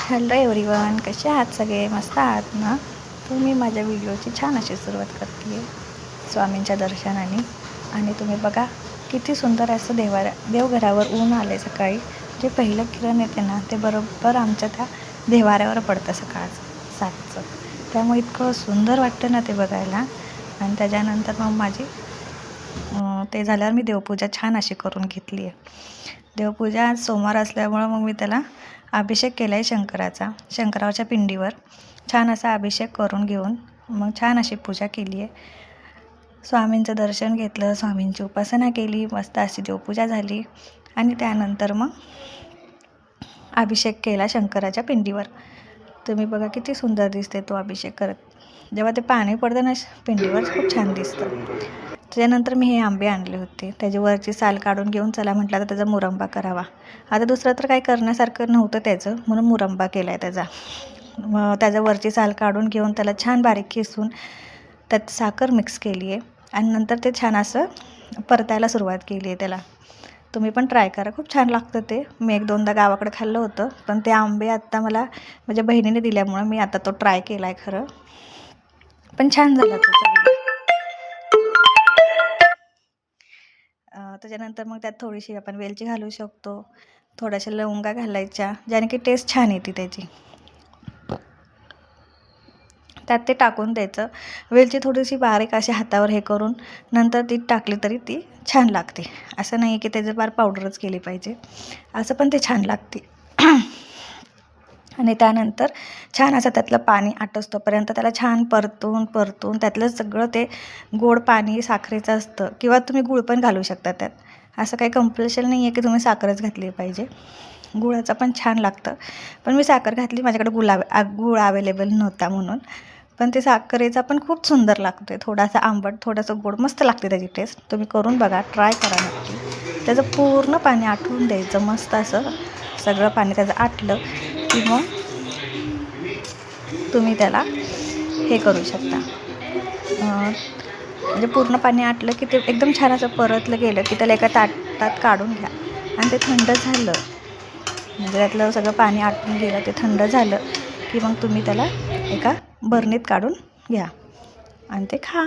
Hello everyone, कसे आहात सगळे? मस्त आहात ना? तुम्ही माझ्या व्हिडिओची छान अशी सुरुवात करते आहे स्वामींच्या दर्शनाने. आणि तुम्ही बघा किती सुंदर असं देवघरावर ऊन आले सकाळी. जे पहिलं किरण येते ना ते बरोबर आमच्या त्या देवाऱ्यावर पडतं सकाळचं 7चं. त्यामुळे इतकं सुंदर वाटतं ना ते बघायला. आणि त्याच्यानंतर मग माझी ते झाल्यावर मी देवपूजा छान अशी करून घेतली आहे. देवपूजा आज सोमवार असल्यामुळं मग मी त्याला अभिषेक केला आहे शंकराच्या पिंडीवर. छान असा अभिषेक करून घेऊन मग छान अशी पूजा केली आहे. स्वामींचं दर्शन घेतलं, स्वामींची उपासना केली, मस्त अशी देवपूजा झाली. आणि त्यानंतर मग अभिषेक केला शंकराच्या पिंडीवर. तुम्ही बघा किती सुंदर दिसते तो अभिषेक करत. जेव्हा ते पाणी पडतं ना पिंडीवर खूप छान दिसतं. त्याच्यानंतर मी हे आंबे आणले होते, त्याची वरची साल काढून घेऊन चला म्हटलं तर त्याचा मुरंबा करावा. आता दुसरं तर काही करण्यासारखं नव्हतं त्याचं, म्हणून मुरंबा केला आहे त्याचा. मग त्याच्या वरची साल काढून घेऊन त्याला छान बारीक किसून त्यात साखर मिक्स केली आहे. आणि नंतर ते छान असं परतायला सुरुवात केली आहे त्याला. तुम्ही पण ट्राय करा, खूप छान लागतं ते. मी 1-2दा गावाकडे खाल्लं होतं, पण ते आंबे आत्ता मला माझ्या बहिणीने दिल्यामुळं मी आता तो ट्राय केला आहे खरं. पण छान झाला तो चवीला. त्याच्यानंतर मग त्यात थोडीशी आपण वेलची घालू शकतो, थोड्याशा लवंगा घालायच्या, ज्याने की टेस्ट छान येते त्याची. त्यात ते टाकून द्यायचं. वेलची थोडीशी बारीक अशी हातावर हे करून नंतर ती टाकली तरी ती छान लागते. असं नाही की त्याचं बार पावडरच केली पाहिजे, असं पण ते छान लागते. आणि त्यानंतर छान असं त्यातलं पाणी आटोस्तोपर्यंत त्याला छान परतून त्यातलं सगळं ते गोड पाणी साखरेचं असतं, किंवा तुम्ही गूळ पण घालू शकता त्यात. असं काही कंपल्शन नाही आहे की तुम्ही साखरच घातली पाहिजे, गुळाचं पण छान लागतं. पण मी साखर घातली, माझ्याकडे गूळ अवेलेबल नव्हता म्हणून. पण ते साखरेचा पण खूप सुंदर लागतो. थोडासा आंबट, थोडंसं गोड, मस्त लागते त्याची टेस्ट. तुम्ही करून बघा, ट्राय करा नक्की. त्याचं पूर्ण पाणी आटवून द्यायचं, मस्त असं सगळं पाणी त्याचं आटलं की मग तुम्ही त्याला हे करू शकता. म्हणजे पूर्ण पाणी आटलं की ते एकदम छान असं परतलं गेलं की त्याला एका ताटात काढून घ्या. आणि ते थंड झालं म्हणजे त्यातलं सगळं पाणी आटून गेलं, ते थंड झालं की मग तुम्ही त्याला एका बरणीत काढून घ्या आणि ते खा.